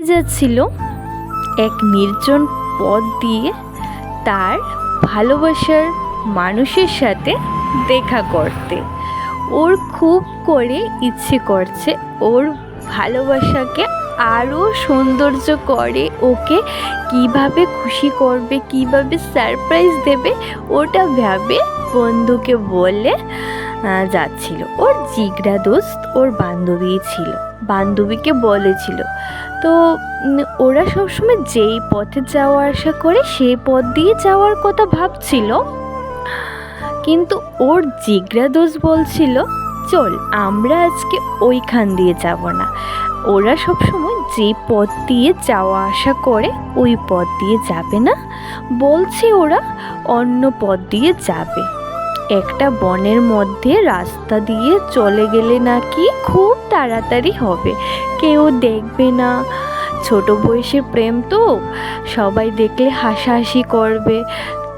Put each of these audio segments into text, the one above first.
যাচ্ছিল এক নির্জন পথ দিয়ে তার ভালোবাসার মানুষের সাথে দেখা করতে। ওর খুব করে ইচ্ছে করছে ওর ভালোবাসাকে আরও সৌন্দর্য করে, ওকে কিভাবে খুশি করবে, কিভাবে সারপ্রাইজ দেবে, ওটা ভাবে বন্ধুকে বলে যাচ্ছিল। ওর জিগরা দোস্ত ওর বান্ধবী ছিল, বান্ধবীকে বলেছিল। তো ওরা সবসময় যেই পথে যাওয়া আসা করে সেই পথ দিয়ে যাওয়ার কথা ভাবছিল, কিন্তু ওর জিগরা দোস্ত বলছিল চল আমরা আজকে ওইখান দিয়ে যাব না। ওরা সবসময় যে পথ দিয়ে যাওয়া আসা করে ওই পথ দিয়ে যাবে না, বলছে ওরা অন্য পথ দিয়ে যাবে। একটা বনের মধ্যে রাস্তা দিয়ে চলে গেলে নাকি খুব তাড়াতাড়ি হবে, কেউ দেখবে না। ছোট বয়সের প্রেম তো, সবাই দেখলে হাসাহাসি করবে।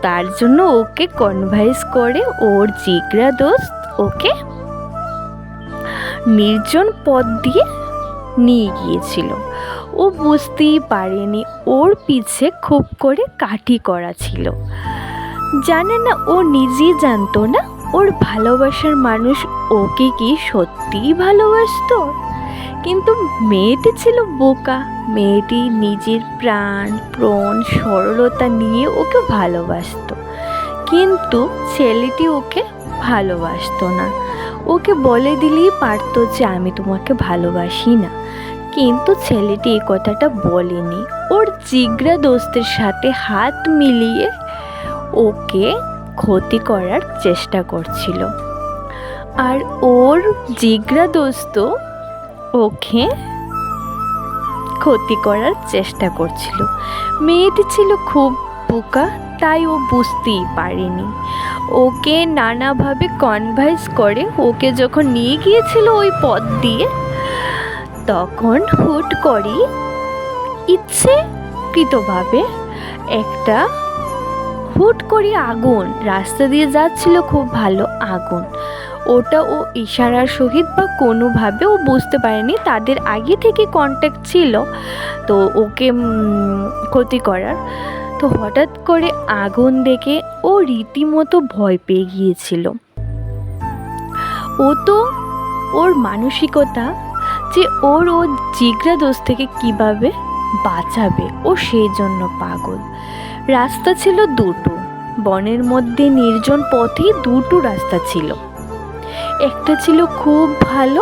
তার জন্য ওকে কনভাইন্স করে ওর জিগরা দোস্ত ওকে নির্জন পথ দিয়ে নিয়ে গিয়েছিল। ও বুঝতেই পারেনি ওর পিছে খুব করে কাঠি করা ছিল। জানে না, ও নিজেই জানতো না ওর ভালোবাসার মানুষ ওকে কি সত্যিই ভালোবাসতো। কিন্তু মেয়েটি ছিল বোকা, মেয়েটি নিজের প্রাণ প্রণ সরলতা নিয়ে ওকে ভালোবাসতো, কিন্তু ছেলেটি ওকে ভালোবাসতো না। ওকে বলে দিলেই পারতো যে আমি তোমাকে ভালোবাসি না, কিন্তু ছেলেটি এই কথাটা বলেনি। ওর জিগরা দোস্তের সাথে হাত মিলিয়ে ওকে ক্ষতি করার চেষ্টা করছিল, আর ওর জিগরা দোস্ত ওকে ক্ষতি করার চেষ্টা করছিল। মেয়েটি ছিল খুব বোকা, তাই ও বুঝতেই পারেনি। ওকে নানাভাবে কনভাইন্স করে ওকে যখন নিয়ে গিয়েছিল ওই পথ দিয়ে, তখন হুট করে ইচ্ছেকৃতভাবে একটা হুট করে আগুন রাস্তা দিয়ে যাচ্ছিল, খুব ভালো আগুন। ওটা ও ইশারার সহিত বা কোনোভাবে ও বুঝতে পারেনি, তাদের আগে থেকে কন্ট্যাক্ট ছিল তো ওকে ক্ষতি করার। তো হঠাৎ করে আগুন দেখে ও রীতিমতো ভয় পেয়ে গিয়েছিল। ও তো ওর মানসিকতা যে ও জিগরা দোস্ত থেকে কিভাবে বাঁচাবে, ও সেই জন্য পাগল। রাস্তা ছিল দুটো, বনের মধ্যে নির্জন পথে দুটো রাস্তা ছিল। একটা ছিল খুব ভালো,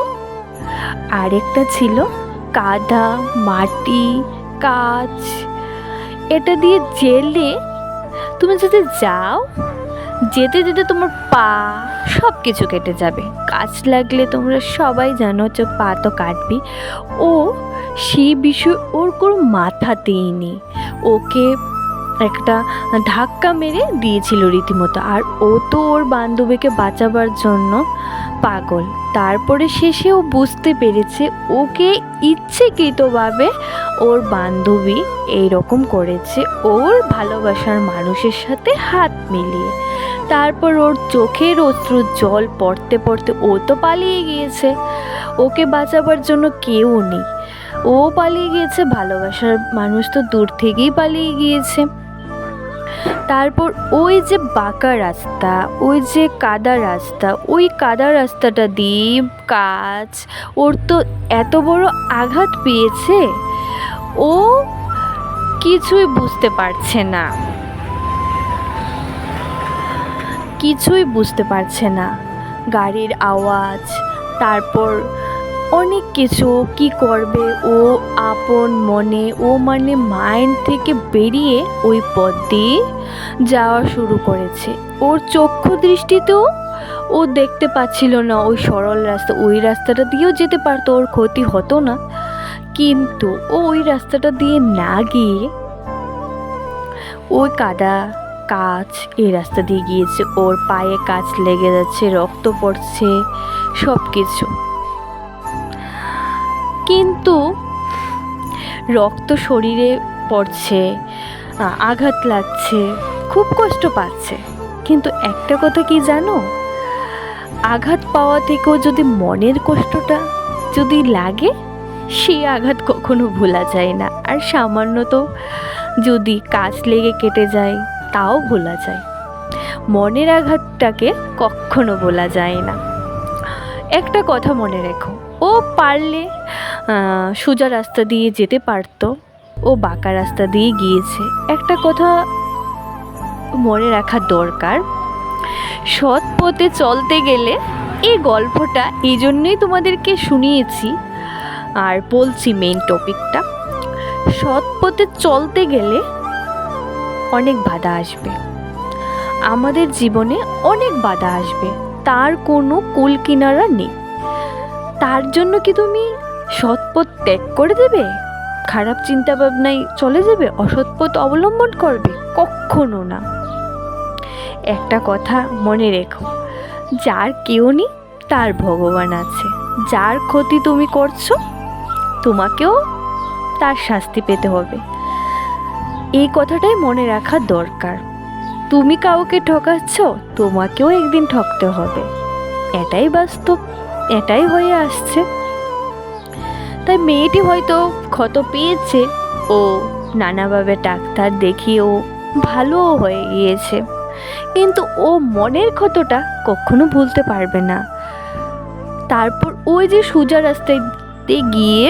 আর একটা ছিল কাদা মাটি কাঁচ। এটা দিয়ে জেলে তুমি যদি যাও, যেতে যেতে তোমার পা সব কিছু কেটে যাবে। কাঁচ লাগলে তোমরা সবাই জানো যে পা তো কাটবি। ও সেই বিষয় ওর কোনো মাথাতেই নেই, ওকে একটা ধাক্কা মেরে দিয়েছিল রীতিমতো। আর ও তো ওর বান্ধবীকে বাঁচাবার জন্য পাগল। তারপরে শেষে ও বুঝতে পেরেছে ওকে ইচ্ছেকৃতভাবে ওর বান্ধবী এইরকম করেছে ওর ভালোবাসার মানুষের সাথে হাত মিলিয়ে। তারপর ওর চোখের অশ্রু জল পড়তে পড়তে ও তো পালিয়ে গিয়েছে, ওকে বাঁচাবার জন্য কেউ নেই, ও পালিয়ে গিয়েছে। ভালোবাসার মানুষ তো দূর থেকেই পালিয়ে গিয়েছে। তারপর ওই যে বাঁকা রাস্তা, ওই যে কাদা রাস্তা, ওই কাদা রাস্তাটা দিয়ে কাজ, ওর তো এত বড় আঘাত পেয়েছে, ও কিছুই বুঝতে পারছে না, কিছুই বুঝতে পারছে না। গাড়ির আওয়াজ, তারপর অনেক কিছু কি করবে ও আপন মনে, ও মানে মাইন্ড থেকে বেরিয়ে ওই পথ দিয়ে যাওয়া শুরু করেছে। ওর চক্ষু দৃষ্টিতেও ও দেখতে পাচ্ছিল না ওই সরল রাস্তা, ওই রাস্তাটা দিয়েও যেতে পারতো, ওর ক্ষতি হতো না। কিন্তু ও ওই রাস্তাটা দিয়ে না গিয়ে ওই কাদা কাঁচ এই রাস্তা দিয়ে গিয়েছে। ওর পায়ে কাঁচ লেগে যাচ্ছে, রক্ত পড়ছে, সব কিছু। কিন্তু রক্ত শরীরে পড়ছে, আঘাত লাগছে, খুব কষ্ট পাচ্ছে। কিন্তু একটা কথা কি জানো, আঘাত পাওয়া থেকেও যদি মনের কষ্টটা যদি লাগে সেই আঘাত কখনো ভোলা যায় না। আর সামান্য তো যদি কাজ লেগে কেটে যায় তাও ভোলা যায়, মনের আঘাতটাকে কখনো ভোলা যায় না। একটা কথা মনে রেখো, ও পারলে সোজা রাস্তা দিয়ে যেতে পারতো, ও বাঁকা রাস্তা দিয়ে গিয়েছে। একটা কথা মনে রাখা দরকার, সৎ পথে চলতে গেলে, এই গল্পটা এই জন্যই তোমাদেরকে শুনিয়েছি আর বলছি মেইন টপিকটা, সৎ পথে চলতে গেলে অনেক বাধা আসবে, আমাদের জীবনে অনেক বাধা আসবে, তার কোনো কুল কিনারা নেই। তার জন্য কি তুমি সৎ পথ ত্যাগ করে দেবে, খারাপ চিন্তা ভাবনায় চলে যাবে, অসৎ পথ অবলম্বন করবে? কখনো না। একটা কথা মনে রেখো, যার কেউ নেই তার ভগবান আছে। যার ক্ষতি তুমি করছো তোমাকেও তার শাস্তি পেতে হবে, এই কথাটাই মনে রাখা দরকার। তুমি কাউকে ঠকাচ্ছ, তোমাকেও একদিন ঠকতে হবে, এটাই বাস্তব, এটাই হয়ে আসছে। তাই মেয়েটি হয়তো ক্ষত পেয়েছে, ও নানাভাবে ডাক্তার দেখিয়ে ও ভালোও হয়ে গিয়েছে, কিন্তু ও মনের ক্ষতটা কখনো ভুলতে পারবে না। তারপর ওই যে সোজা রাস্তাতে গিয়ে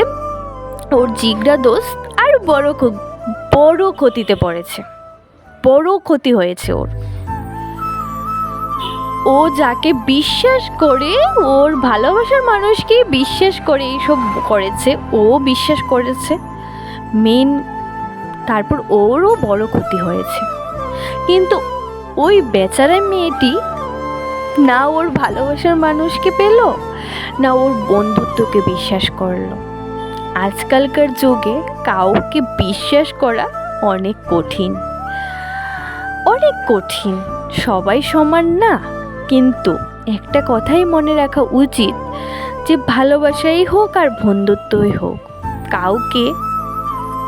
ওর জিগরা দোস্ত আর বড় ক্ষতিতে পড়েছে, বড় ক্ষতি হয়েছে ওর। ও যাকে বিশ্বাস করে, ওর ভালোবাসার মানুষকে বিশ্বাস করে এইসব করেছে, ও বিশ্বাস করেছে মেন, তারপর ওরও বড় ক্ষতি হয়েছে। কিন্তু ওই বেচারা মেয়েটি না ওর ভালোবাসার মানুষকে পেল, না ওর বন্ধুত্বকে বিশ্বাস করলো। আজকালকার যুগে কাউকে বিশ্বাস করা অনেক কঠিন, অনেক কঠিন, সবাই সমান না। কিন্তু একটা কথাই মনে রাখা উচিত যে ভালোবাসাই হোক আর বন্ধুত্বই হোক, কাউকে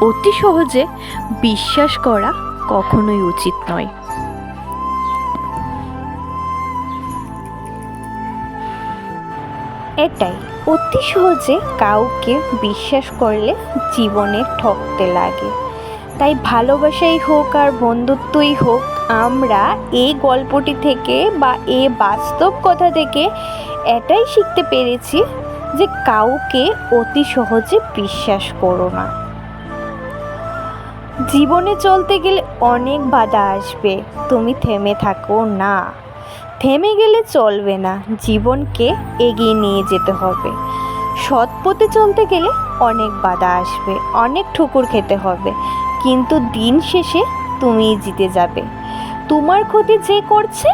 অতি সহজে বিশ্বাস করা কখনোই উচিত নয়। এটাই, অতি সহজে কাউকে বিশ্বাস করলে জীবনে ঠকতে লাগে। তাই ভালোবাসাই হোক আর বন্ধুত্বই হোক, আমরা এই গল্পটি থেকে বা এই বাস্তব কথা থেকে এটাই শিখতে পেরেছি যে কাউকে অতি সহজে বিশ্বাস করো না। জীবনে চলতে গেলে অনেক বাধা আসবে, তুমি থেমে থাকো না, থেমে গেলে চলবে না, জীবনকে এগিয়ে নিয়ে যেতে হবে। সৎ পথে চলতে গেলে অনেক বাধা আসবে, অনেক ঠুকুর খেতে হবে, কিন্তু দিন শেষে তুমিই জিতে যাবে। তোমার ক্ষতি যে করছে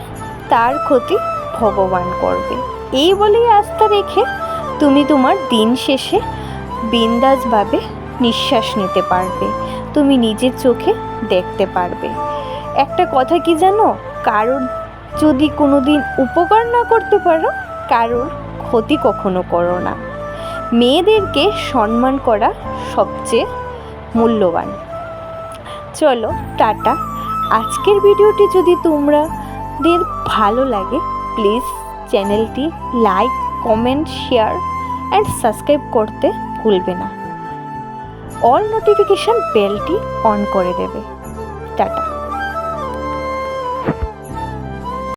তার ক্ষতি ভগবান করবে, এই বলেই আস্থা রেখে তুমি তোমার দিন শেষে বিন্দাসভাবে নিঃশ্বাস নিতে পারবে, তুমি নিজের চোখে দেখতে পারবে। একটা কথা কি জানো, কারোর যদি কোনো দিন উপকার না করতে পারো, কারোর ক্ষতি কখনো করো না। মেয়েদেরকে সম্মান করা সবচেয়ে মূল্যবান। চলো টাটা। আজকের ভিডিওটি যদি তোমাদের ভালো লাগে, প্লিজ চ্যানেলটি like, comment, share and subscribe করতে ভুলবে না। অল নোটিফিকেশন বেলটি অন করে দেবে। টাটা।